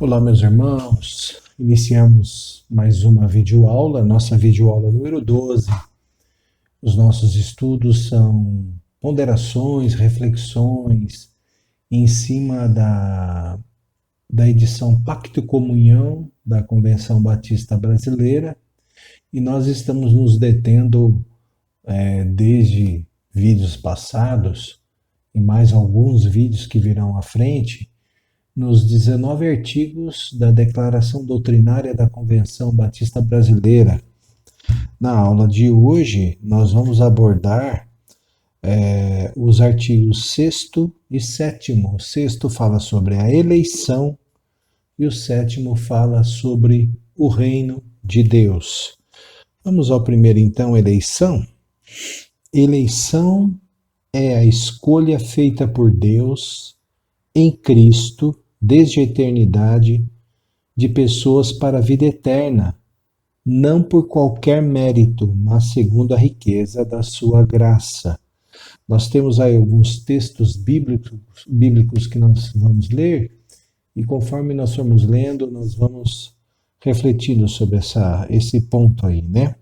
Olá, meus irmãos. Iniciamos mais uma videoaula, nossa videoaula número 12. Os nossos estudos são ponderações, reflexões em cima da edição Pacto e Comunhão da Convenção Batista Brasileira, e nós estamos nos detendo desde vídeos passados e mais alguns vídeos que virão à frente, nos 19 artigos da Declaração Doutrinária da Convenção Batista Brasileira. Na aula de hoje, nós vamos abordar os artigos 6º e 7º. O 6º fala sobre a eleição e o 7º fala sobre o reino de Deus. Vamos ao primeiro, então, eleição. Eleição é a escolha feita por Deus em Cristo, desde a eternidade, de pessoas para a vida eterna, não por qualquer mérito, mas segundo a riqueza da sua graça. Nós temos aí alguns textos bíblicos que nós vamos ler, e conforme nós formos lendo, nós vamos refletindo sobre esse ponto aí, né?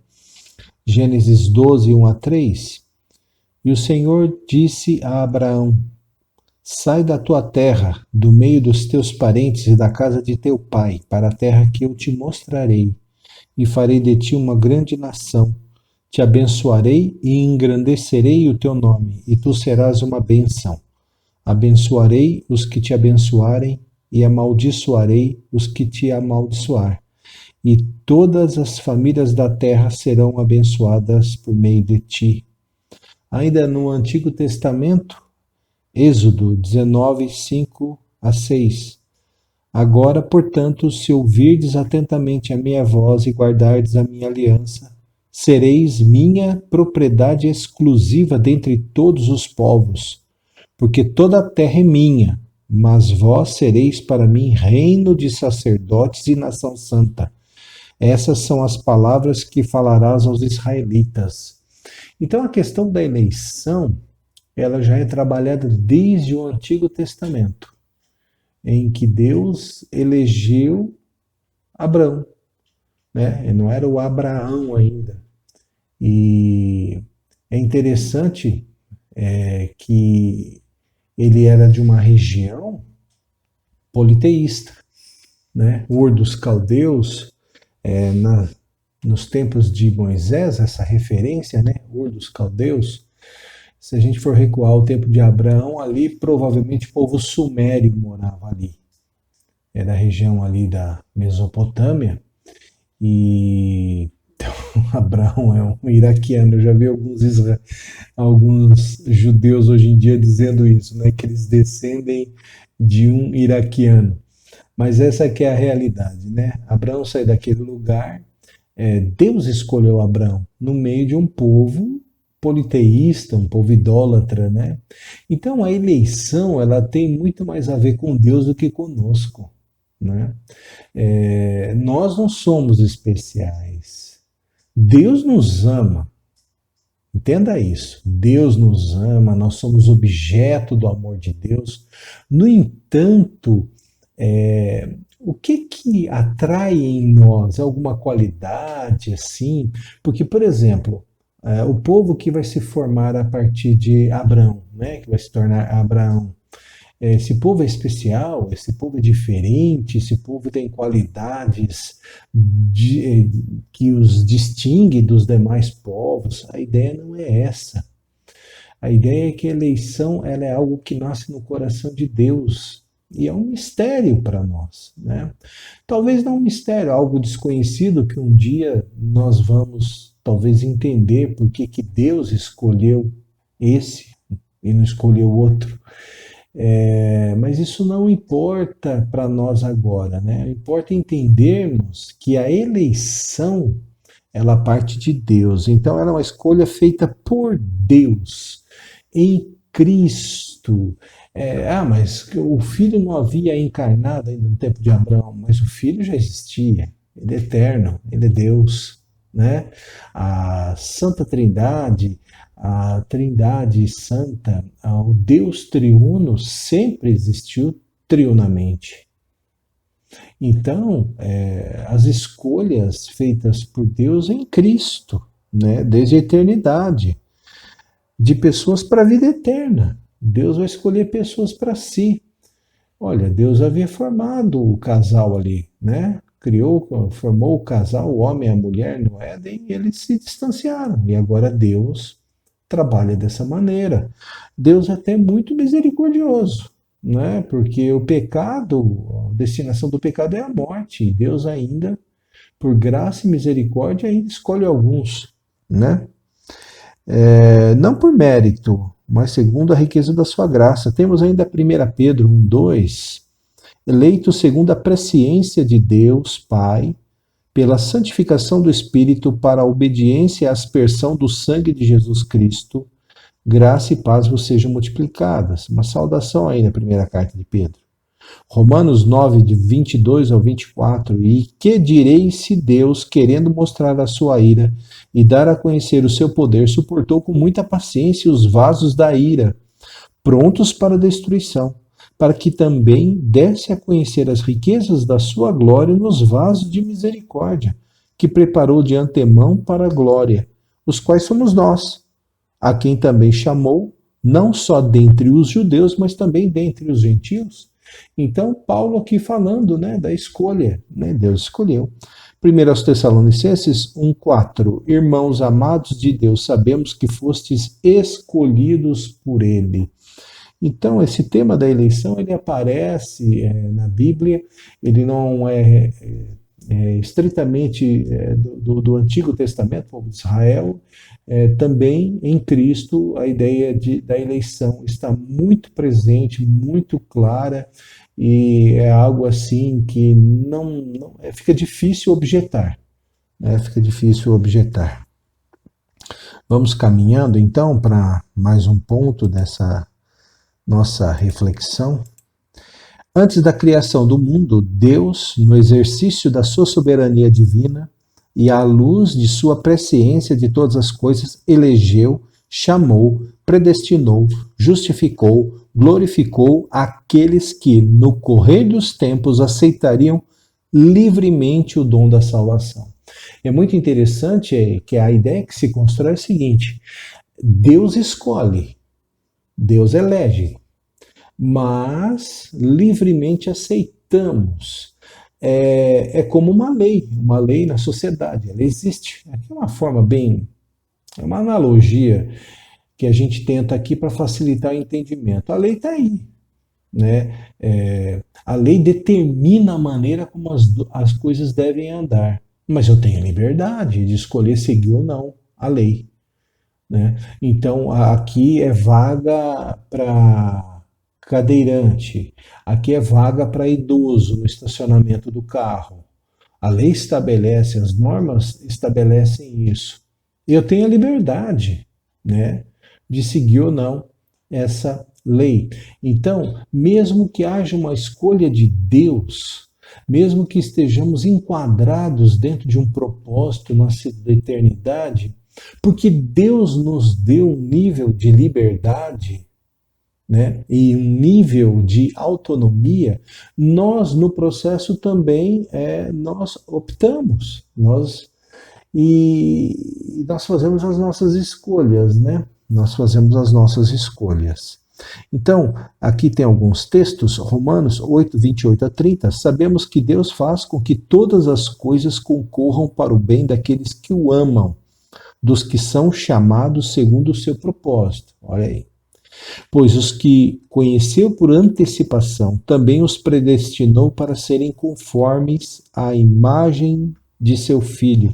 Gênesis 12, 1 a 3. E o Senhor disse a Abraão: sai da tua terra, do meio dos teus parentes e da casa de teu pai, para a terra que eu te mostrarei, e farei de ti uma grande nação. Te abençoarei e engrandecerei o teu nome, e tu serás uma bênção. Abençoarei os que te abençoarem, e amaldiçoarei os que te amaldiçoar. E todas as famílias da terra serão abençoadas por meio de ti. Ainda no Antigo Testamento, Êxodo 19, 5 a 6. Agora, portanto, se ouvirdes atentamente a minha voz e guardardes a minha aliança, sereis minha propriedade exclusiva dentre todos os povos, porque toda a terra é minha, mas vós sereis para mim reino de sacerdotes e nação santa. Essas são as palavras que falarás aos israelitas. Então, a questão da eleição, ela já é trabalhada desde o Antigo Testamento, em que Deus elegeu Abrão, né? Não era o Abraão ainda. E é interessante que ele era de uma região politeísta, né? Ur dos Caldeus, nos tempos de Moisés, essa referência, né? Ur dos Caldeus. Se a gente for recuar ao tempo de Abraão, ali provavelmente o povo sumério morava ali. Era a região ali da Mesopotâmia. E então, Abraão é um iraquiano. Eu já vi alguns judeus hoje em dia dizendo isso, né? Que eles descendem de um iraquiano. Mas essa que é a realidade, né? Abraão saiu daquele lugar. Deus escolheu Abraão no meio de um povo politeísta, um povo idólatra, né? Então a eleição, ela tem muito mais a ver com Deus do que conosco, né? Nós não somos especiais. Deus nos ama. Entenda isso. Deus nos ama, nós somos objeto do amor de Deus. No entanto, o que atrai em nós? Alguma qualidade assim? Porque, por exemplo, o povo que vai se formar a partir de Abraão, né, que vai se tornar Abraão, esse povo é especial, esse povo é diferente, esse povo tem qualidades que os distingue dos demais povos. A ideia não é essa. A ideia é que a eleição, ela é algo que nasce no coração de Deus. E é um mistério para nós, né? Talvez não um mistério, algo desconhecido que um dia nós vamos talvez entender por que Deus escolheu esse e não escolheu outro. Mas isso não importa para nós agora, né? Importa entendermos que a eleição, ela parte de Deus. Então ela é uma escolha feita por Deus em Cristo. Mas o Filho não havia encarnado ainda no tempo de Abraão, mas o Filho já existia. Ele é eterno, ele é Deus, né? A Santa Trindade, a Trindade Santa, o Deus triuno sempre existiu triunamente. Então, as escolhas feitas por Deus em Cristo, né, desde a eternidade, de pessoas para a vida eterna. Deus vai escolher pessoas para si. Olha, Deus havia formado o casal ali, né? Criou, formou o casal, o homem e a mulher no Éden, e eles se distanciaram. E agora Deus trabalha dessa maneira. Deus é até muito misericordioso, né? Porque o pecado, a destinação do pecado é a morte. E Deus ainda, por graça e misericórdia, ainda escolhe alguns, né? Não por mérito, mas segundo a riqueza da sua graça. Temos ainda 1 Pedro 1:2, eleito segundo a presciência de Deus Pai, pela santificação do Espírito para a obediência e a aspersão do sangue de Jesus Cristo, graça e paz vos sejam multiplicadas. Uma saudação aí na primeira carta de Pedro. Romanos 9, de 22 ao 24. E que direis se Deus, querendo mostrar a sua ira e dar a conhecer o seu poder, suportou com muita paciência os vasos da ira, prontos para a destruição, para que também desse a conhecer as riquezas da sua glória nos vasos de misericórdia, que preparou de antemão para a glória, os quais somos nós, a quem também chamou, não só dentre os judeus, mas também dentre os gentios. Então, Paulo aqui falando, né, da escolha, né, Deus escolheu. 1 aos Tessalonicenses 1:4. Irmãos amados de Deus, sabemos que fostes escolhidos por Ele. Então, esse tema da eleição, ele aparece na Bíblia, ele não é estritamente do Antigo Testamento, povo de Israel, também em Cristo a ideia da eleição está muito presente, muito clara, e é algo assim que fica difícil objetar, né? Fica difícil objetar. Vamos caminhando então para mais um ponto dessa nossa reflexão. Antes da criação do mundo, Deus, no exercício da sua soberania divina e à luz de sua presciência de todas as coisas, elegeu, chamou, predestinou, justificou, glorificou aqueles que, no correr dos tempos, aceitariam livremente o dom da salvação. É muito interessante que a ideia que se constrói é a seguinte: Deus escolhe, Deus elege, mas livremente aceitamos. É como uma lei na sociedade, ela existe. Aqui é uma forma é uma analogia que a gente tenta aqui para facilitar o entendimento. A lei está aí, né? A lei determina a maneira como as coisas devem andar, mas eu tenho liberdade de escolher seguir ou não a lei, né? Então, aqui é vaga para cadeirante, aqui é vaga para idoso no estacionamento do carro. A lei estabelece, as normas estabelecem isso. Eu tenho a liberdade, né, de seguir ou não essa lei. Então, mesmo que haja uma escolha de Deus, mesmo que estejamos enquadrados dentro de um propósito na eternidade, porque Deus nos deu um nível de liberdade, né, e um nível de autonomia, nós no processo também nós optamos, nós fazemos as nossas escolhas, né? Nós fazemos as nossas escolhas. Então, aqui tem alguns textos, Romanos 8, 28 a 30. Sabemos que Deus faz com que todas as coisas concorram para o bem daqueles que o amam, dos que são chamados segundo o seu propósito. Olha aí. Pois os que conheceu por antecipação, também os predestinou para serem conformes à imagem de seu Filho,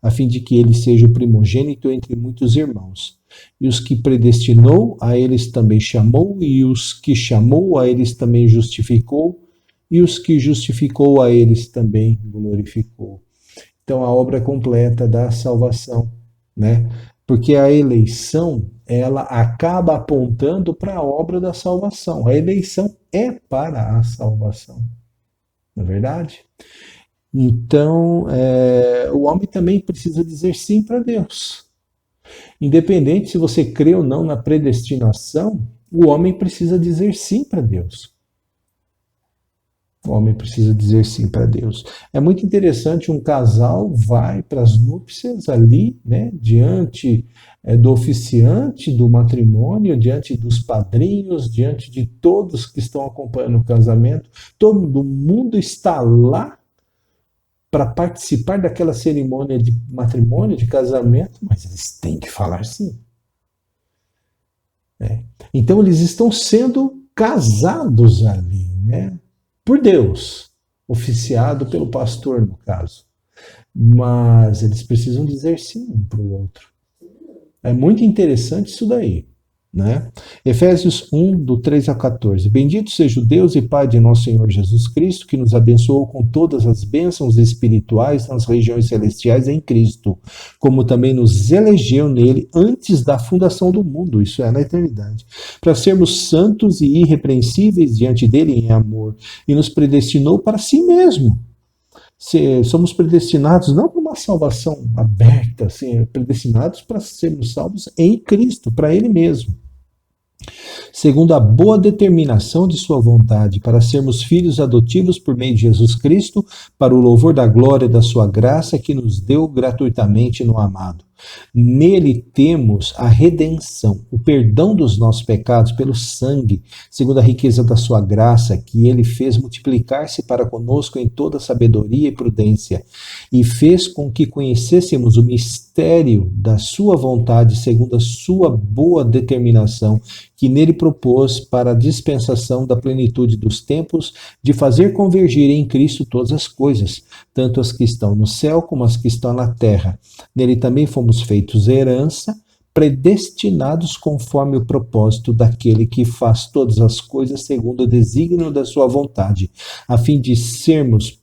a fim de que ele seja o primogênito entre muitos irmãos. E os que predestinou, a eles também chamou, e os que chamou, a eles também justificou, e os que justificou, a eles também glorificou. Então, a obra completa da salvação, né? Porque a eleição, ela acaba apontando para a obra da salvação. A eleição é para a salvação, não é verdade? Então, o homem também precisa dizer sim para Deus. Independente se você crê ou não na predestinação, o homem precisa dizer sim para Deus. O homem precisa dizer sim para Deus. É muito interessante, um casal vai para as núpcias ali, né, diante do oficiante do matrimônio, diante dos padrinhos, diante de todos que estão acompanhando o casamento. Todo mundo está lá para participar daquela cerimônia de matrimônio, de casamento, mas eles têm que falar sim. Então eles estão sendo casados ali, né? Por Deus, oficiado pelo pastor, no caso. Mas eles precisam dizer sim um para o outro. É muito interessante isso daí. Né? Efésios 1, do 3 a 14. Bendito seja o Deus e Pai de nosso Senhor Jesus Cristo, que nos abençoou com todas as bênçãos espirituais nas regiões celestiais em Cristo, como também nos elegeu nele antes da fundação do mundo, isso é, na eternidade, para sermos santos e irrepreensíveis diante dele em amor, e nos predestinou para si mesmo. Somos predestinados não para uma salvação aberta, assim, predestinados para sermos salvos em Cristo, para Ele mesmo. Segundo a boa determinação de sua vontade, para sermos filhos adotivos por meio de Jesus Cristo, para o louvor da glória da sua graça que nos deu gratuitamente no amado. Nele temos a redenção, o perdão dos nossos pecados pelo sangue, segundo a riqueza da sua graça, que ele fez multiplicar-se para conosco em toda sabedoria e prudência, e fez com que conhecêssemos o mistério da sua vontade, segundo a sua boa determinação, que nele propôs para a dispensação da plenitude dos tempos, de fazer convergir em Cristo todas as coisas, tanto as que estão no céu como as que estão na terra. Nele também fomos feitos herança, predestinados conforme o propósito daquele que faz todas as coisas segundo o desígnio da sua vontade, a fim de sermos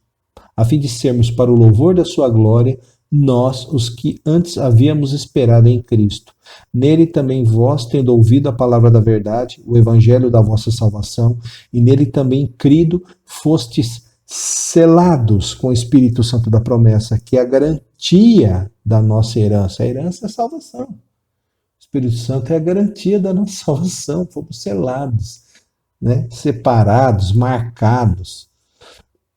para o louvor da sua glória, nós, os que antes havíamos esperado em Cristo. Nele também vós, tendo ouvido a palavra da verdade, o evangelho da vossa salvação, e nele também crido, fostes selados com o Espírito Santo da promessa, que é a garantia da nossa herança. A herança é a salvação. O Espírito Santo é a garantia da nossa salvação. Fomos selados, né? Separados, marcados,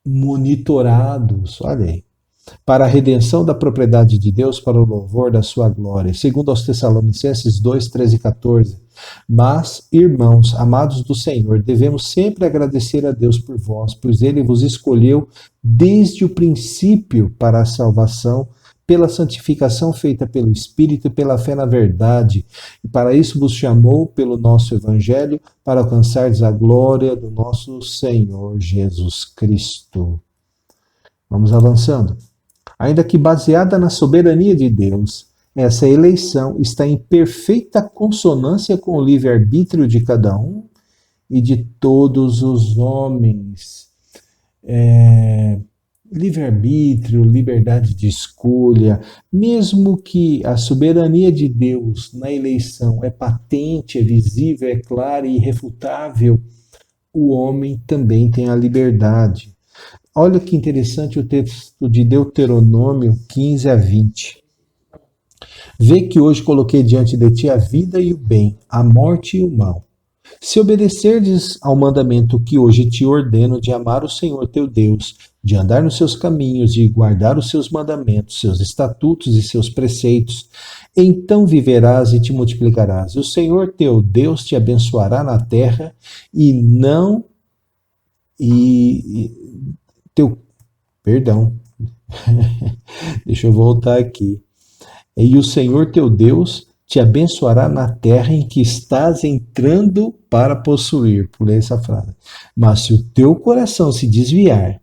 monitorados. Olha aí. Para a redenção da propriedade de Deus, para o louvor da sua glória. Segundo aos Tessalonicenses 2, 13 e 14. Mas, irmãos, amados do Senhor, devemos sempre agradecer a Deus por vós, pois ele vos escolheu desde o princípio para a salvação, pela santificação feita pelo Espírito e pela fé na verdade. E para isso vos chamou pelo nosso Evangelho, para alcançardes a glória do nosso Senhor Jesus Cristo. Vamos avançando. Ainda que baseada na soberania de Deus, essa eleição está em perfeita consonância com o livre-arbítrio de cada um e de todos os homens. Livre-arbítrio, liberdade de escolha, mesmo que a soberania de Deus na eleição é patente, é visível, é clara e irrefutável, o homem também tem a liberdade. Olha que interessante o texto de Deuteronômio 15 a 20. Vê que hoje coloquei diante de ti a vida e o bem, a morte e o mal. Se obedecerdes ao mandamento que hoje te ordeno de amar o Senhor teu Deus, de andar nos seus caminhos, de guardar os seus mandamentos, seus estatutos e seus preceitos, então viverás e te multiplicarás. O Senhor teu Deus te abençoará na terra Deixa eu voltar aqui. E o Senhor teu Deus te abençoará na terra em que estás entrando para possuir. Pulei essa frase. Mas se o teu coração se desviar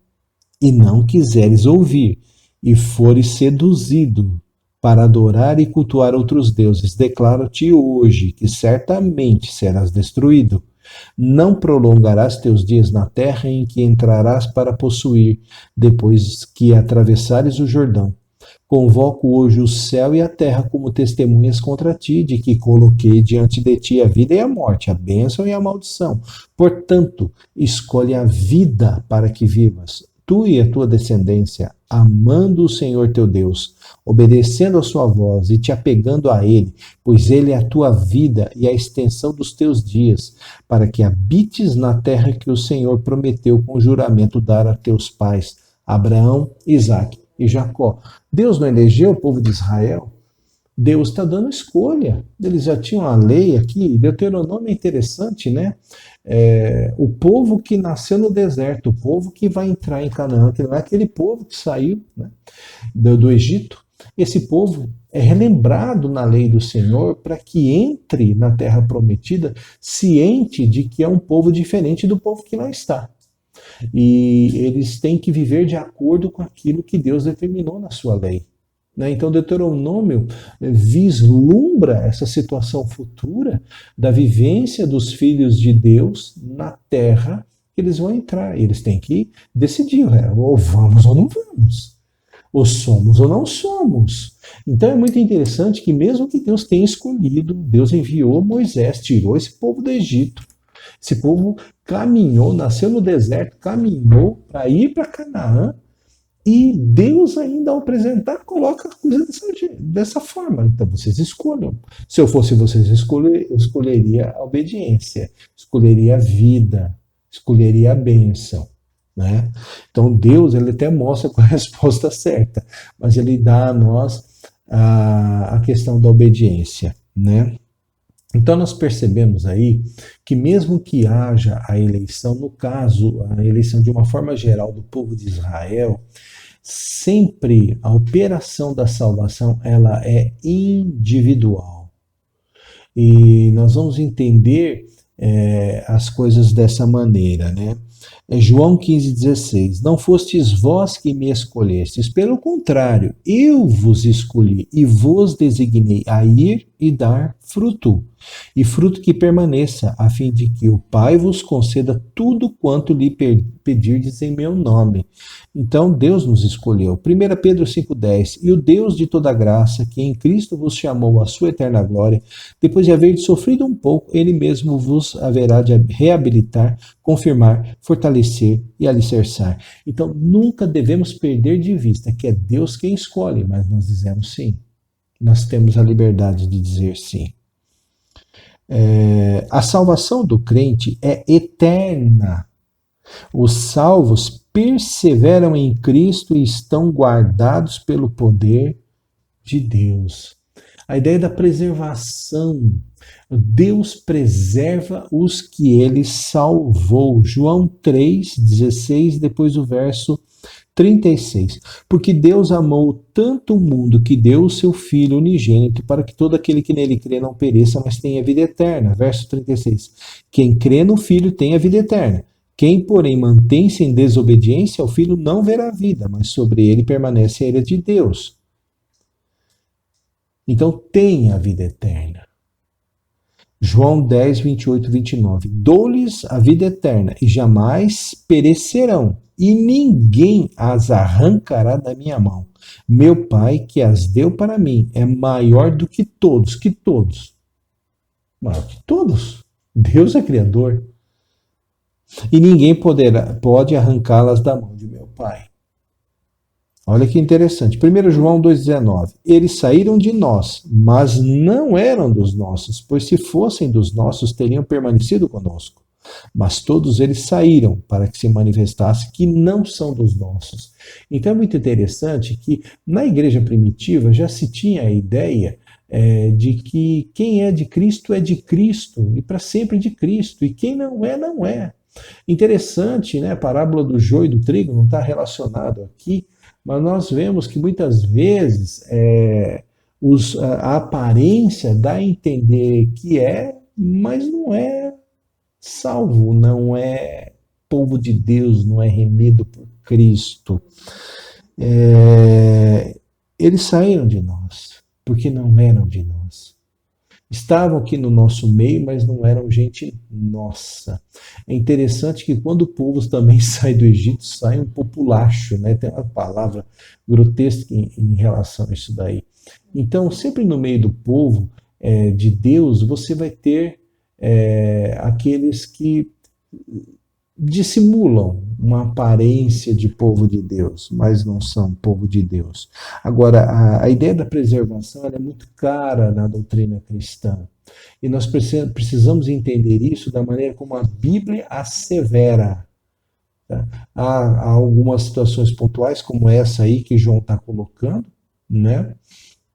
e não quiseres ouvir, e fores seduzido para adorar e cultuar outros deuses, declaro-te hoje que certamente serás destruído. Não prolongarás teus dias na terra em que entrarás para possuir, depois que atravessares o Jordão. Convoco hoje o céu e a terra como testemunhas contra ti, de que coloquei diante de ti a vida e a morte, a bênção e a maldição. Portanto, escolhe a vida para que vivas, tu e a tua descendência, amando o Senhor teu Deus. obedecendo a sua voz e te apegando a Ele, pois Ele é a tua vida e a extensão dos teus dias, para que habites na terra que o Senhor prometeu com juramento dar a teus pais, Abraão, Isaque e Jacó. Deus não elegeu o povo de Israel? Deus está dando escolha. Eles já tinham a lei aqui. Deuteronômio é interessante, né? O povo que nasceu no deserto, o povo que vai entrar em Canaã, que não é aquele povo que saiu, né, do Egito. Esse povo é relembrado na lei do Senhor para que entre na terra prometida ciente de que é um povo diferente do povo que lá está. E eles têm que viver de acordo com aquilo que Deus determinou na sua lei. Então, Deuteronômio vislumbra essa situação futura da vivência dos filhos de Deus na terra que eles vão entrar. Eles têm que decidir, ou vamos ou não vamos, ou somos ou não somos. Então, é muito interessante que mesmo que Deus tenha escolhido, Deus enviou Moisés, tirou esse povo do Egito. Esse povo caminhou, nasceu no deserto, caminhou para ir para Canaã, e Deus ainda ao apresentar coloca a coisa dessa forma. Então vocês escolham. Se eu fosse vocês, eu escolheria a obediência, escolheria a vida, escolheria a bênção. Né? Então Deus ele até mostra qual é a resposta certa, mas ele dá a nós a questão da obediência. Né? Então nós percebemos aí que mesmo que haja a eleição, no caso, a eleição de uma forma geral do povo de Israel, sempre a operação da salvação ela é individual. E nós vamos entender as coisas dessa maneira, né? João 15,16. Não fostes vós que me escolhestes, pelo contrário, eu vos escolhi e vos designei a ir e dar fruto, e fruto que permaneça, a fim de que o Pai vos conceda tudo quanto lhe pedirdes em meu nome. Então Deus nos escolheu. 1 Pedro 5,10. E o Deus de toda graça, que em Cristo vos chamou à sua eterna glória, depois de haver sofrido um pouco, ele mesmo vos haverá de reabilitar, confirmar, fortalecer e alicerçar. Então nunca devemos perder de vista que é Deus quem escolhe, mas nós dizemos sim. Nós temos a liberdade de dizer sim. A salvação do crente é eterna. Os salvos perseveram em Cristo e estão guardados pelo poder de Deus. A ideia da preservação. Deus preserva os que ele salvou. João 3,16, depois o verso 36. Porque Deus amou tanto o mundo que deu o seu Filho unigênito para que todo aquele que nele crê não pereça, mas tenha vida eterna. Verso 36. Quem crê no Filho tem a vida eterna. Quem, porém, mantém-se em desobediência ao Filho não verá vida, mas sobre ele permanece a ira de Deus. Então tem a vida eterna. João 10, 28, 29. Dou-lhes a vida eterna e jamais perecerão, e ninguém as arrancará da minha mão. Meu Pai, que as deu para mim, é maior do que todos. Que todos? Maior que todos. Deus é Criador. E ninguém pode arrancá-las da mão de meu Pai. Olha que interessante. 1 João 2,19. Eles saíram de nós, mas não eram dos nossos, pois se fossem dos nossos, teriam permanecido conosco. Mas todos eles saíram para que se manifestasse que não são dos nossos. Então é muito interessante que na igreja primitiva já se tinha a ideia de que quem é de Cristo e para sempre de Cristo, e quem não é, não é. Interessante, né? A parábola do joio e do trigo não está relacionado aqui, mas nós vemos que muitas vezes a aparência dá a entender que mas não é salvo, não é povo de Deus, não é remido por Cristo. Eles saíram de nós, porque não eram de nós. Estavam aqui no nosso meio, mas não eram gente nossa. É interessante que quando o povo também sai do Egito, sai um populacho, né? Tem uma palavra grotesca em relação a isso daí. Então, sempre no meio do povo de Deus, você vai ter aqueles que dissimulam uma aparência de povo de Deus, mas não são povo de Deus. Agora, a ideia da preservação ela é muito cara na doutrina cristã. E nós precisamos entender isso da maneira como a Bíblia assevera. Tá? Há algumas situações pontuais, como essa aí que João está colocando, né?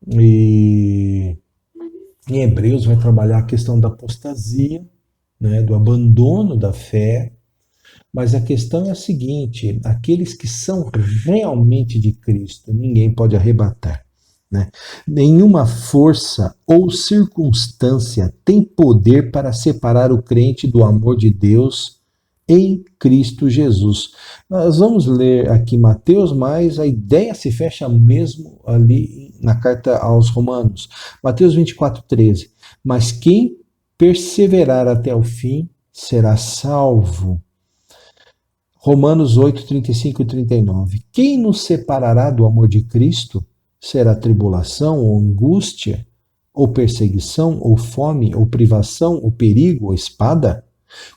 E em Hebreus vai trabalhar a questão da apostasia, né? Do abandono da fé. Mas a questão é a seguinte: aqueles que são realmente de Cristo, ninguém pode arrebatar. Né? Nenhuma força ou circunstância tem poder para separar o crente do amor de Deus em Cristo Jesus. Nós vamos ler aqui Mateus, mas a ideia se fecha mesmo ali na carta aos Romanos. Mateus 24:13. Mas quem perseverar até o fim será salvo. Romanos 8, 35 e 39. Quem nos separará do amor de Cristo? Será tribulação ou angústia, ou perseguição, ou fome, ou privação, ou perigo, ou espada?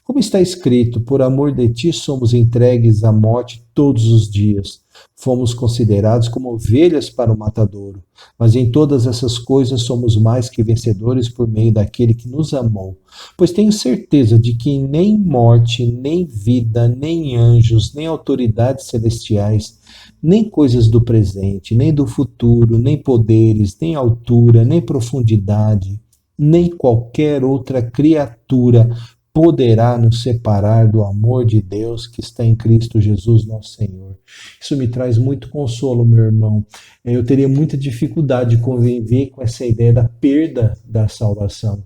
Como está escrito, por amor de ti somos entregues à morte todos os dias. Fomos considerados como ovelhas para o matadouro. Mas em todas essas coisas somos mais que vencedores por meio daquele que nos amou. Pois tenho certeza de que nem morte, nem vida, nem anjos, nem autoridades celestiais, nem coisas do presente, nem do futuro, nem poderes, nem altura, nem profundidade, nem qualquer outra criatura poderá nos separar do amor de Deus que está em Cristo Jesus, nosso Senhor. Isso me traz muito consolo, meu irmão. Eu teria muita dificuldade de conviver com essa ideia da perda da salvação.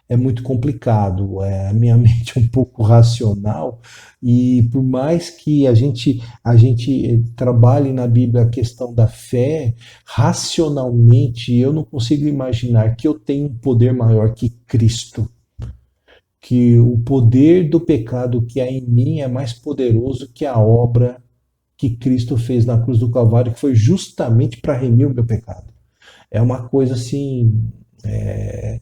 É muito complicado, a minha mente é um pouco racional e por mais que a gente trabalhe na Bíblia a questão da fé, racionalmente eu não consigo imaginar que eu tenho um poder maior que Cristo, que o poder do pecado que há em mim é mais poderoso que a obra que Cristo fez na cruz do Calvário, que foi justamente para remir o meu pecado. É uma coisa assim, é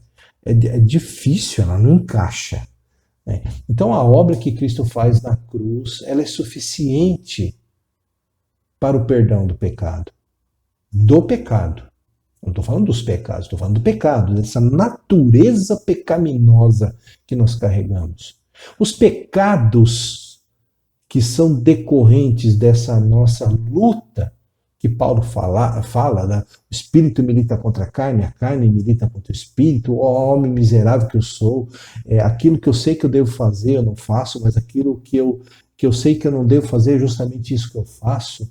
difícil, ela não encaixa. Né? Então a obra que Cristo faz na cruz, ela é suficiente para o perdão do pecado. Do pecado. Não estou falando dos pecados, estou falando do pecado, dessa natureza pecaminosa que nós carregamos. Os pecados que são decorrentes dessa nossa luta, que Paulo fala, né? O espírito milita contra a carne milita contra o espírito, ó homem miserável que eu sou, aquilo que eu sei que eu devo fazer eu não faço, mas aquilo que eu sei que eu não devo fazer é justamente isso que eu faço.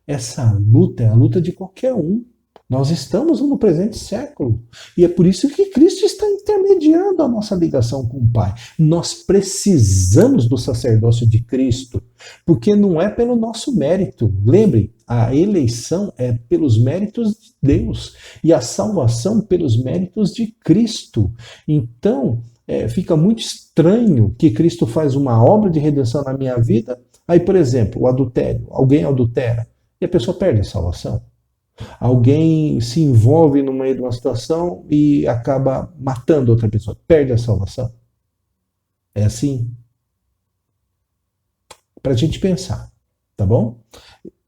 Essa luta é a luta de qualquer um. Nós estamos no presente século e é por isso que Cristo está intermediando a nossa ligação com o Pai. Nós precisamos do sacerdócio de Cristo, porque não é pelo nosso mérito. Lembre, a eleição é pelos méritos de Deus e a salvação pelos méritos de Cristo. Então, fica muito estranho que Cristo faz uma obra de redenção na minha vida. Aí, por exemplo, o adultério. Alguém adultera e a pessoa perde a salvação. Alguém se envolve no meio de uma situação e acaba matando outra pessoa, perde a salvação. É assim? Para a gente pensar, tá bom?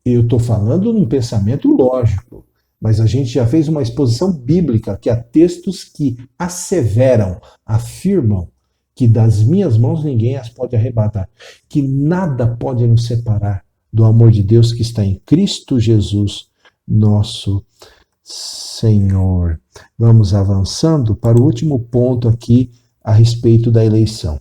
Eu estou falando num pensamento lógico, mas a gente já fez uma exposição bíblica que há textos que asseveram, afirmam que das minhas mãos ninguém as pode arrebatar, que nada pode nos separar do amor de Deus que está em Cristo Jesus, nosso Senhor. Vamos avançando para o último ponto aqui a respeito da eleição.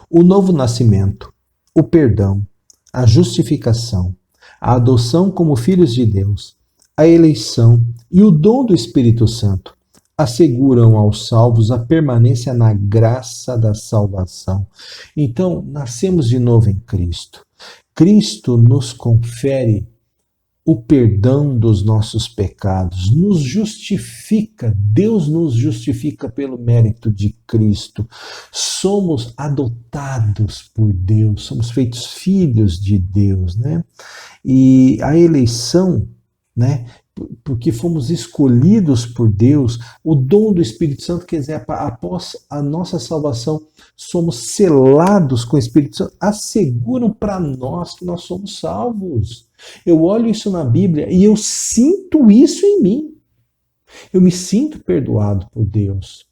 O novo nascimento, o perdão, a justificação, a adoção como filhos de Deus, a eleição e o dom do Espírito Santo asseguram aos salvos a permanência na graça da salvação. Então, nascemos de novo em Cristo. Cristo nos confere o perdão dos nossos pecados, nos justifica, Deus nos justifica pelo mérito de Cristo. Somos adotados por Deus, somos feitos filhos de Deus, né? E a eleição, né, porque fomos escolhidos por Deus, o dom do Espírito Santo, quer dizer, após a nossa salvação, somos selados com o Espírito Santo, asseguram para nós que nós somos salvos. Eu olho isso na Bíblia e eu sinto isso em mim. Eu me sinto perdoado por Deus.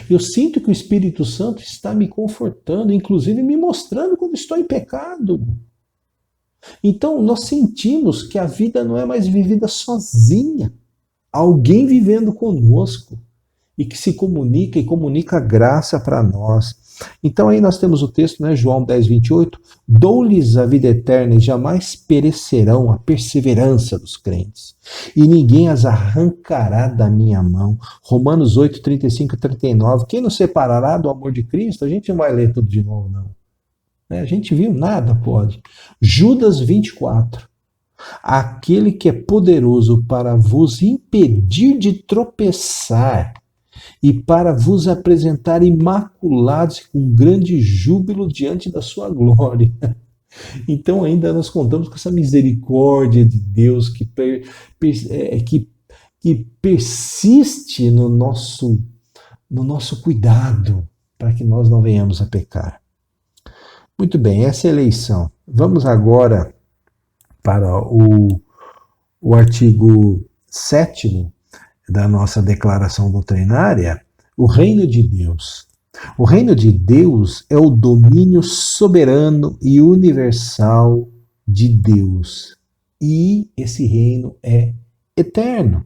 Eu sinto que o Espírito Santo está me confortando, inclusive me mostrando quando estou em pecado. Então, nós sentimos que a vida não é mais vivida sozinha. Há alguém vivendo conosco e que se comunica e comunica graça para nós. Então, aí nós temos o texto, né, João 10, 28. Dou-lhes a vida eterna e jamais perecerão, a perseverança dos crentes. E ninguém as arrancará da minha mão. Romanos 8, 35 e 39. Quem nos separará do amor de Cristo? A gente não vai ler tudo de novo, não. A gente viu, nada pode. Judas 24. Aquele que é poderoso para vos impedir de tropeçar e para vos apresentar imaculados com grande júbilo diante da sua glória. Então ainda nós contamos com essa misericórdia de Deus que persiste no nosso cuidado para que nós não venhamos a pecar. Muito bem, essa é a eleição. Vamos agora para o artigo 7º da nossa declaração doutrinária, o reino de Deus. O reino de Deus é o domínio soberano e universal de Deus. E esse reino é eterno.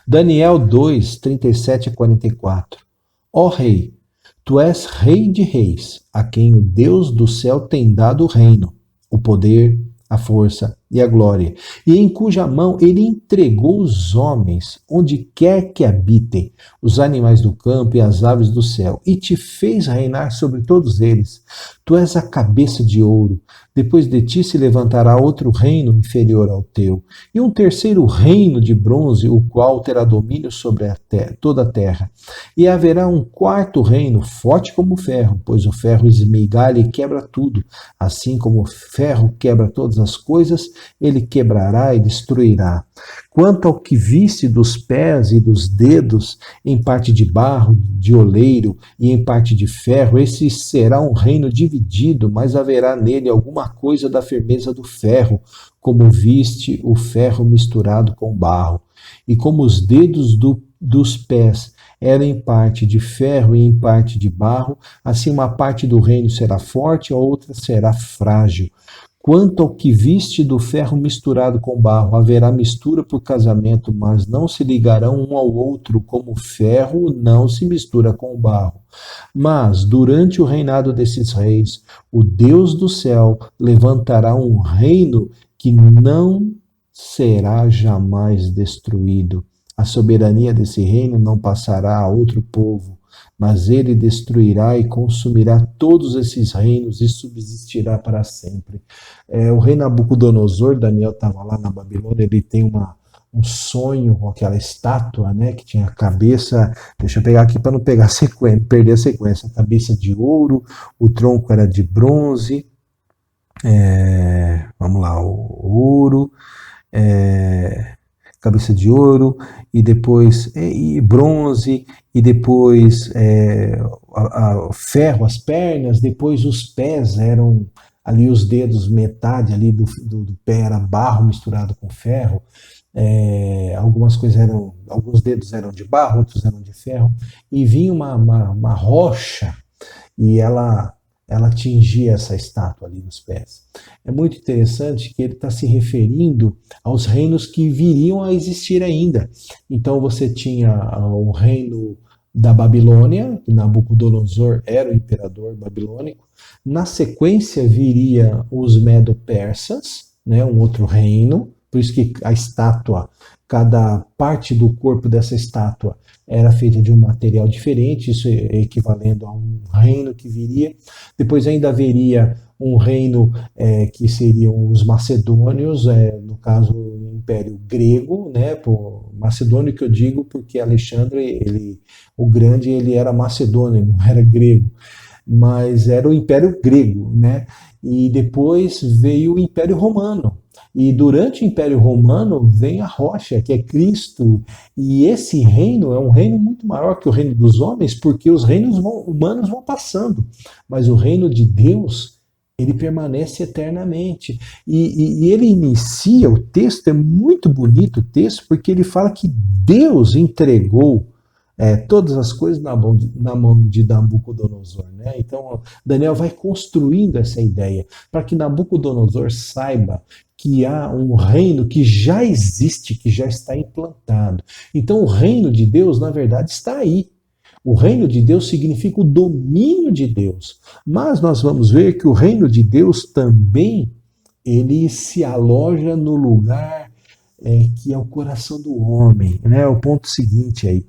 Daniel 2, 37 a 44. Ó Rei, tu és Rei de reis, a quem o Deus do céu tem dado o reino, o poder, a força e a glória, e em cuja mão ele entregou os homens, onde quer que habitem, os animais do campo e as aves do céu, e te fez reinar sobre todos eles. Tu és a cabeça de ouro. Depois de ti se levantará outro reino inferior ao teu, e um terceiro reino de bronze, o qual terá domínio sobre toda a terra. E haverá um quarto reino, forte como o ferro, pois o ferro esmigalha e quebra tudo. Assim como o ferro quebra todas as coisas, ele quebrará e destruirá. Quanto ao que viste dos pés e dos dedos, em parte de barro, de oleiro e em parte de ferro, esse será um reino dividido, mas haverá nele alguma coisa da firmeza do ferro, como viste o ferro misturado com barro. E como os dedos dos pés eram em parte de ferro e em parte de barro, assim uma parte do reino será forte, a outra será frágil. Quanto ao que viste do ferro misturado com barro, haverá mistura por casamento, mas não se ligarão um ao outro, como o ferro não se mistura com o barro. Mas, durante o reinado desses reis, o Deus do céu levantará um reino que não será jamais destruído. A soberania desse reino não passará a outro povo, mas ele destruirá e consumirá todos esses reinos e subsistirá para sempre. O rei Nabucodonosor, Daniel estava lá na Babilônia, ele tem um sonho com aquela estátua, né, que tinha a cabeça, deixa eu pegar aqui para não pegar perder a sequência, a cabeça de ouro, o tronco era de bronze, vamos lá, o ouro, cabeça de ouro, e depois bronze, e depois ferro, as pernas, depois os pés eram ali os dedos, metade ali do pé era barro misturado com ferro, alguns dedos eram de barro, outros eram de ferro, e vinha uma rocha, e ela atingia essa estátua ali nos pés. É muito interessante que ele está se referindo aos reinos que viriam a existir ainda. Então você tinha o reino da Babilônia, que Nabucodonosor era o imperador babilônico. Na sequência viria os Medo-Persas, né, um outro reino, por isso que a estátua, cada parte do corpo dessa estátua era feita de um material diferente, isso é equivalendo a um reino que viria. Depois ainda haveria um reino que seriam os macedônios, no caso o Império Grego, né, macedônio que eu digo porque Alexandre, o Grande, ele era macedônio, não era grego. mas era o Império Grego, né? E depois veio o Império Romano. E durante o Império Romano vem a rocha, que é Cristo. E esse reino é um reino muito maior que o reino dos homens, porque os reinos humanos vão passando. Mas o reino de Deus, ele permanece eternamente. E ele inicia, o texto é muito bonito, o texto, porque ele fala que Deus entregou todas as coisas na mão de Nabucodonosor. Né? Então, Daniel vai construindo essa ideia para que Nabucodonosor saiba que há um reino que já existe, que já está implantado. Então, o reino de Deus, na verdade, está aí. O reino de Deus significa o domínio de Deus. Mas nós vamos ver que o reino de Deus também ele se aloja no lugar que é o coração do homem. Né? O ponto seguinte aí.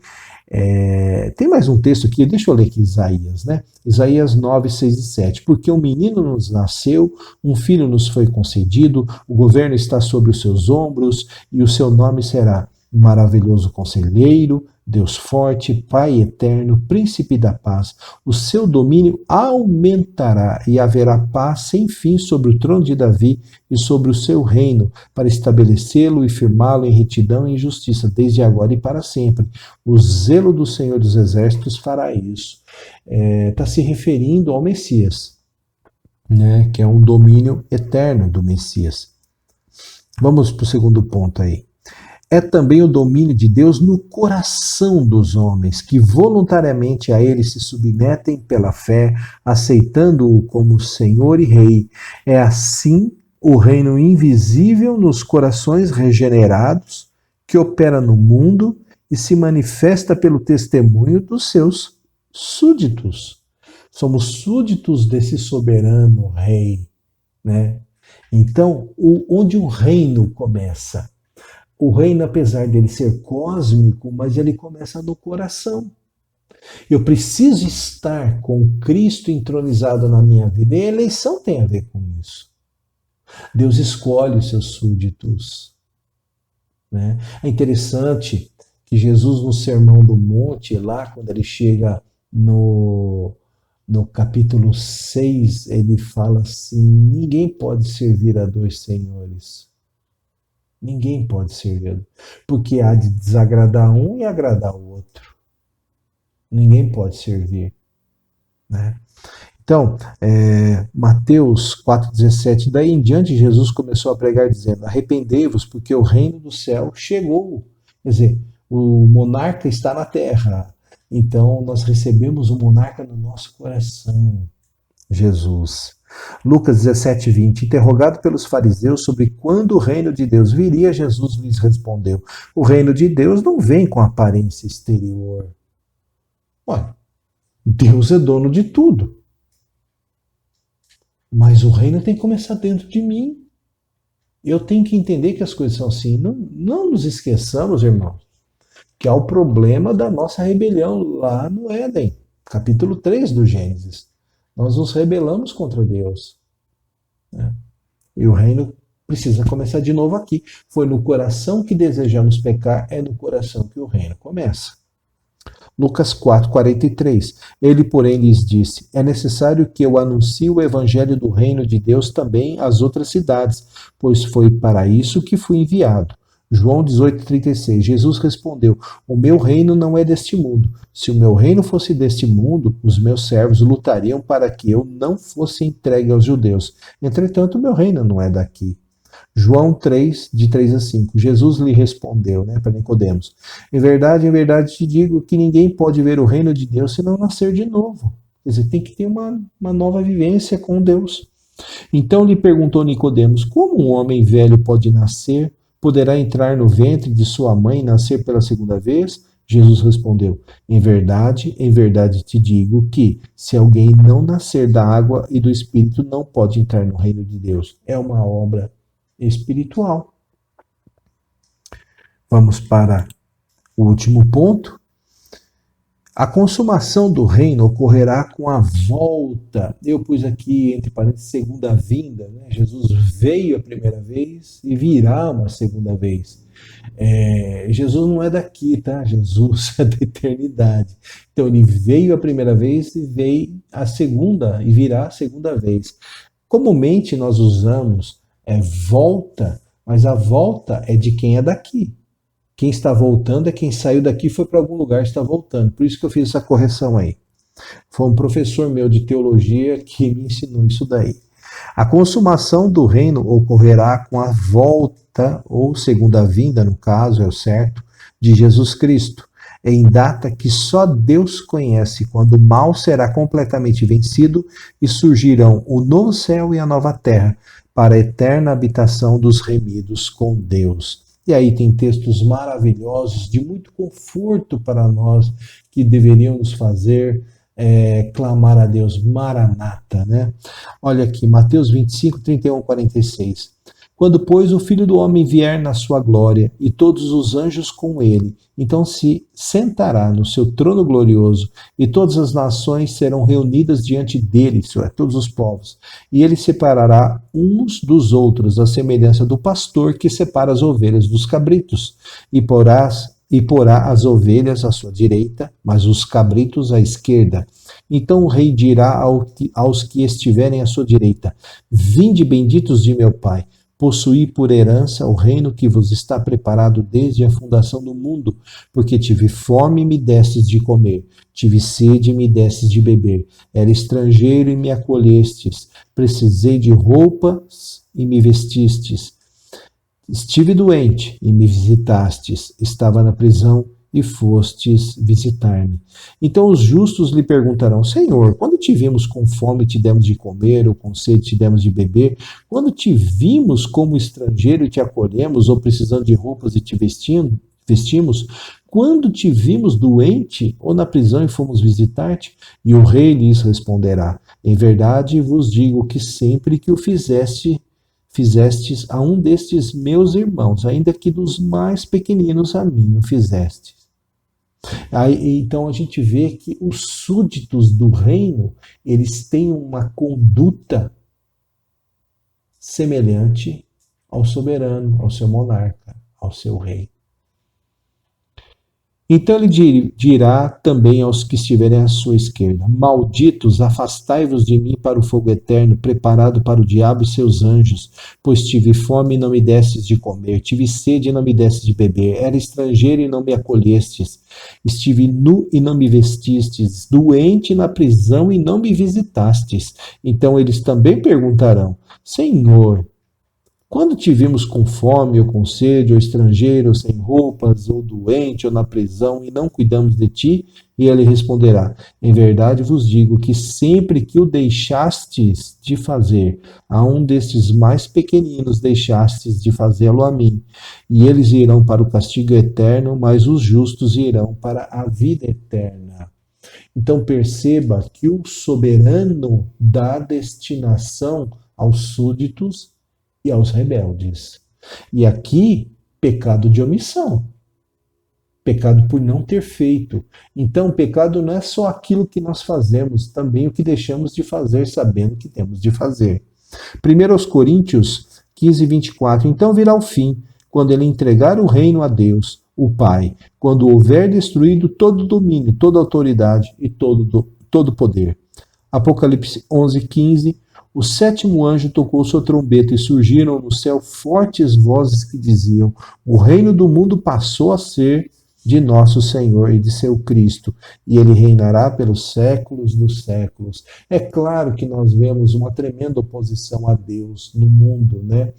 Tem mais um texto aqui, deixa eu ler aqui Isaías, né? Isaías 9, 6 e 7. Porque um menino nos nasceu, um filho nos foi concedido, o governo está sobre os seus ombros, e o seu nome será Maravilhoso Conselheiro, Deus Forte, Pai Eterno, Príncipe da Paz. O seu domínio aumentará e haverá paz sem fim sobre o trono de Davi e sobre o seu reino, para estabelecê-lo e firmá-lo em retidão e justiça, desde agora e para sempre. O zelo do Senhor dos Exércitos fará isso. Está se referindo ao Messias, né, que é um domínio eterno do Messias. Vamos para o segundo ponto aí. É também o domínio de Deus no coração dos homens, que voluntariamente a ele se submetem pela fé, aceitando-o como Senhor e Rei. É assim o reino invisível nos corações regenerados, que opera no mundo e se manifesta pelo testemunho dos seus súditos. Somos súditos desse soberano Rei, né? Então, onde o reino começa? O reino, apesar dele ser cósmico, mas ele começa no coração. Eu preciso estar com Cristo entronizado na minha vida. E a eleição tem a ver com isso. Deus escolhe os seus súditos. Né? É interessante que Jesus, no Sermão do Monte, lá quando ele chega no capítulo 6, ele fala assim: ninguém pode servir a dois senhores. Ninguém pode servir, porque há de desagradar um e agradar o outro. Ninguém pode servir. Né? Então, Mateus 4,17, daí em diante Jesus começou a pregar dizendo: arrependei-vos, porque o reino do céu chegou. Quer dizer, o monarca está na terra. Então, nós recebemos o monarca no nosso coração, Jesus. Lucas 17, 20. Interrogado pelos fariseus sobre quando o reino de Deus viria, Jesus lhes respondeu: o reino de Deus não vem com aparência exterior. Olha, Deus é dono de tudo. Mas o reino tem que começar dentro de mim. Eu tenho que entender que as coisas são assim. Não nos esqueçamos, irmãos, que há o problema da nossa rebelião lá no Éden, capítulo 3 do Gênesis. Nós nos rebelamos contra Deus. Né? E o reino precisa começar de novo aqui. Foi no coração que desejamos pecar, é no coração que o reino começa. Lucas 4, 43. Ele, porém, lhes disse: é necessário que eu anuncie o evangelho do reino de Deus também às outras cidades, pois foi para isso que fui enviado. João 18,36. Jesus respondeu: o meu reino não é deste mundo. Se o meu reino fosse deste mundo, os meus servos lutariam para que eu não fosse entregue aos judeus. Entretanto, o meu reino não é daqui. João 3, de 3 a 5. Jesus lhe respondeu, para Nicodemos: em verdade te digo que ninguém pode ver o reino de Deus se não nascer de novo. Quer dizer, tem que ter uma nova vivência com Deus. Então lhe perguntou Nicodemos: como um homem velho pode nascer? Poderá entrar no ventre de sua mãe e nascer pela segunda vez? Jesus respondeu: em verdade te digo que, se alguém não nascer da água e do Espírito, não pode entrar no reino de Deus. É uma obra espiritual. Vamos para o último ponto. A consumação do reino ocorrerá com a volta. Eu pus aqui, entre parênteses, segunda vinda. Né? Jesus veio a primeira vez e virá uma segunda vez. Jesus não é daqui, tá? Jesus é da eternidade. Então ele veio a primeira vez e veio a segunda e virá a segunda vez. Comumente nós usamos volta, mas a volta é de quem é daqui. Quem está voltando é quem saiu daqui e foi para algum lugar e está voltando. Por isso que eu fiz essa correção aí. Foi um professor meu de teologia que me ensinou isso daí. A consumação do reino ocorrerá com a volta, ou segunda vinda, no caso, é o certo, de Jesus Cristo, em data que só Deus conhece, quando o mal será completamente vencido e surgirão o novo céu e a nova terra, para a eterna habitação dos remidos com Deus. E aí tem textos maravilhosos, de muito conforto para nós, que deveríamos fazer clamar a Deus, Maranata, né? Olha aqui, Mateus 25, 31, 46. Quando, pois, o Filho do Homem vier na sua glória, e todos os anjos com ele, então se sentará no seu trono glorioso, e todas as nações serão reunidas diante dele, isso é, todos os povos. E ele separará uns dos outros, à semelhança do pastor que separa as ovelhas dos cabritos, e porá as ovelhas à sua direita, mas os cabritos à esquerda. Então o rei dirá aos que estiverem à sua direita: Vinde, benditos de meu Pai, possuí por herança o reino que vos está preparado desde a fundação do mundo, porque tive fome e me destes de comer, tive sede e me destes de beber, era estrangeiro e me acolhestes, precisei de roupas e me vestistes, estive doente e me visitastes, estava na prisão e fostes visitar-me. Então os justos lhe perguntarão: Senhor, quando te vimos com fome te demos de comer, ou com sede te demos de beber? Quando te vimos como estrangeiro e te acolhemos, ou precisando de roupas e te vestimos? Quando te vimos doente ou na prisão e fomos visitar-te? E o rei lhes responderá: Em verdade vos digo que sempre que o fizestes a um destes meus irmãos, ainda que dos mais pequeninos, a mim o fizestes. Aí, então a gente vê que os súditos do reino, eles têm uma conduta semelhante ao soberano, ao seu monarca, ao seu rei. Então ele dirá também aos que estiverem à sua esquerda: Malditos, afastai-vos de mim para o fogo eterno, preparado para o diabo e seus anjos, pois tive fome e não me destes de comer, tive sede e não me destes de beber, era estrangeiro e não me acolhestes, estive nu e não me vestistes, doente na prisão e não me visitastes. Então eles também perguntarão: Senhor, quando te vimos com fome, ou com sede, ou estrangeiro, ou sem roupas, ou doente, ou na prisão, e não cuidamos de ti? E ele responderá: Em verdade vos digo que sempre que o deixastes de fazer a um destes mais pequeninos, deixastes de fazê-lo a mim. E eles irão para o castigo eterno, mas os justos irão para a vida eterna. Então perceba que o soberano dá destinação aos súditos e aos rebeldes. E aqui, pecado de omissão. Pecado por não ter feito. Então, pecado não é só aquilo que nós fazemos, também o que deixamos de fazer, sabendo que temos de fazer. 1 Coríntios 15, 24. Então virá o fim, quando ele entregar o reino a Deus, o Pai, quando houver destruído todo domínio, toda autoridade e todo poder. Apocalipse 11, 15. O sétimo anjo tocou sua trombeta e surgiram no céu fortes vozes que diziam: O reino do mundo passou a ser de nosso Senhor e de seu Cristo, e ele reinará pelos séculos dos séculos. É claro que nós vemos uma tremenda oposição a Deus no mundo, né?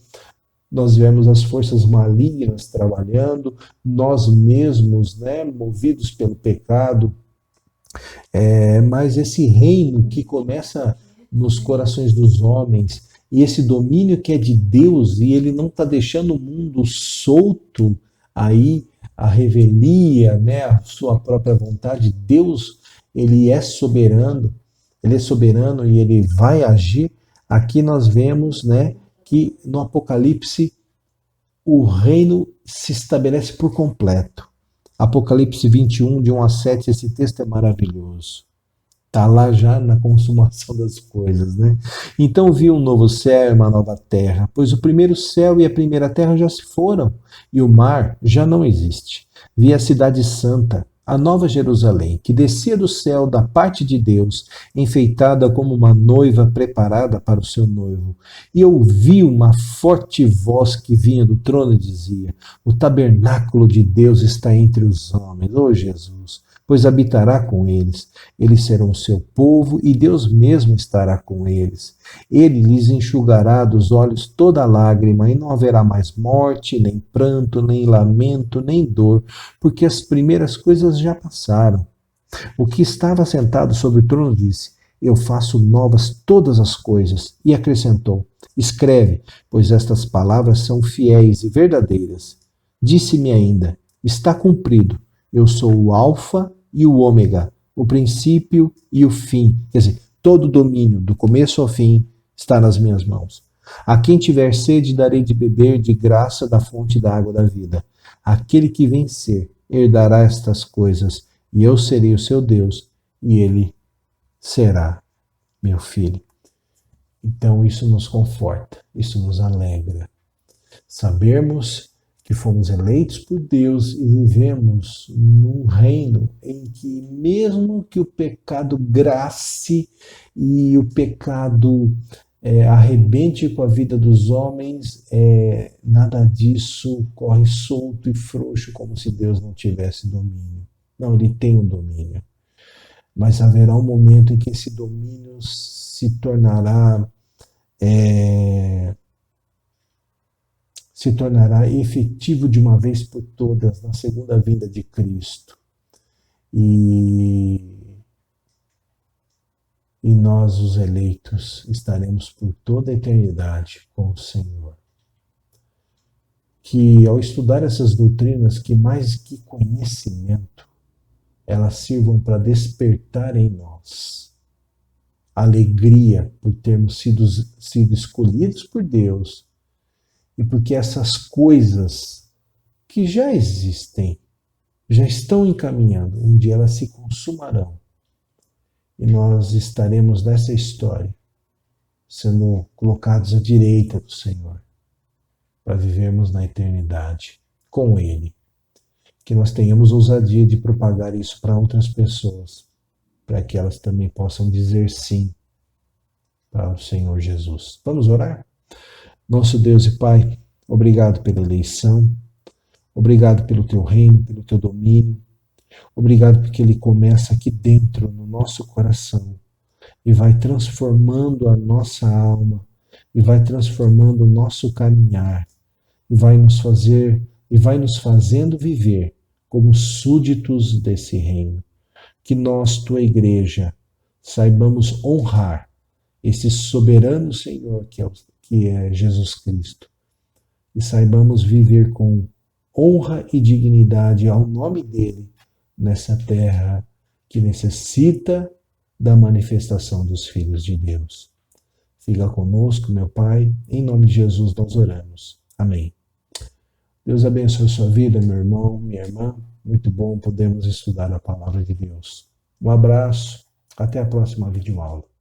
Nós vemos as forças malignas trabalhando, nós mesmos, né, movidos pelo pecado, mas esse reino que começa nos corações dos homens, e esse domínio que é de Deus, e ele não está deixando o mundo solto aí, a revelia, né, a sua própria vontade. Deus, ele é soberano e ele vai agir. Aqui nós vemos, né, que no Apocalipse o reino se estabelece por completo. Apocalipse 21, de 1 a 7, esse texto é maravilhoso. Está lá já na consumação das coisas, né? Então vi um novo céu e uma nova terra, pois o primeiro céu e a primeira terra já se foram, e o mar já não existe. Vi a cidade santa, a nova Jerusalém, que descia do céu da parte de Deus, enfeitada como uma noiva preparada para o seu noivo. E ouvi uma forte voz que vinha do trono e dizia: O tabernáculo de Deus está entre os homens. Ô Jesus! Pois habitará com eles. Eles serão o seu povo e Deus mesmo estará com eles. Ele lhes enxugará dos olhos toda lágrima e não haverá mais morte, nem pranto, nem lamento, nem dor, porque as primeiras coisas já passaram. O que estava sentado sobre o trono disse: Eu faço novas todas as coisas. E acrescentou: Escreve, pois estas palavras são fiéis e verdadeiras. Disse-me ainda: Está cumprido. Eu sou o Alfa e o Ômega, o princípio e o fim. Quer dizer, todo o domínio, do começo ao fim, está nas minhas mãos. A quem tiver sede, darei de beber de graça da fonte da água da vida. Aquele que vencer herdará estas coisas, e eu serei o seu Deus, e ele será meu filho. Então isso nos conforta, isso nos alegra. Sabermos que fomos eleitos por Deus e vivemos num reino em que, mesmo que o pecado grace e o pecado arrebente com a vida dos homens, nada disso corre solto e frouxo como se Deus não tivesse domínio. Não, ele tem um domínio. Mas haverá um momento em que esse domínio se tornará efetivo de uma vez por todas na segunda vinda de Cristo. E nós, os eleitos, estaremos por toda a eternidade com o Senhor. Que ao estudar essas doutrinas, que mais que conhecimento, elas sirvam para despertar em nós alegria por termos sido escolhidos por Deus, e porque essas coisas que já existem, já estão encaminhando, um dia elas se consumarão. E nós estaremos nessa história, sendo colocados à direita do Senhor, para vivermos na eternidade com Ele. Que nós tenhamos ousadia de propagar isso para outras pessoas, para que elas também possam dizer sim para o Senhor Jesus. Vamos orar? Nosso Deus e Pai, obrigado pela eleição, obrigado pelo teu reino, pelo teu domínio, obrigado porque ele começa aqui dentro, no nosso coração, e vai transformando a nossa alma, e vai transformando o nosso caminhar, e vai nos fazendo viver como súditos desse reino. Que nós, tua igreja, saibamos honrar esse soberano Senhor que é Jesus Cristo, e saibamos viver com honra e dignidade ao nome dele nessa terra que necessita da manifestação dos filhos de Deus. Fica conosco, meu Pai, em nome de Jesus nós oramos. Amém. Deus abençoe a sua vida, meu irmão, minha irmã. Muito bom podermos estudar a palavra de Deus. Um abraço, até a próxima videoaula.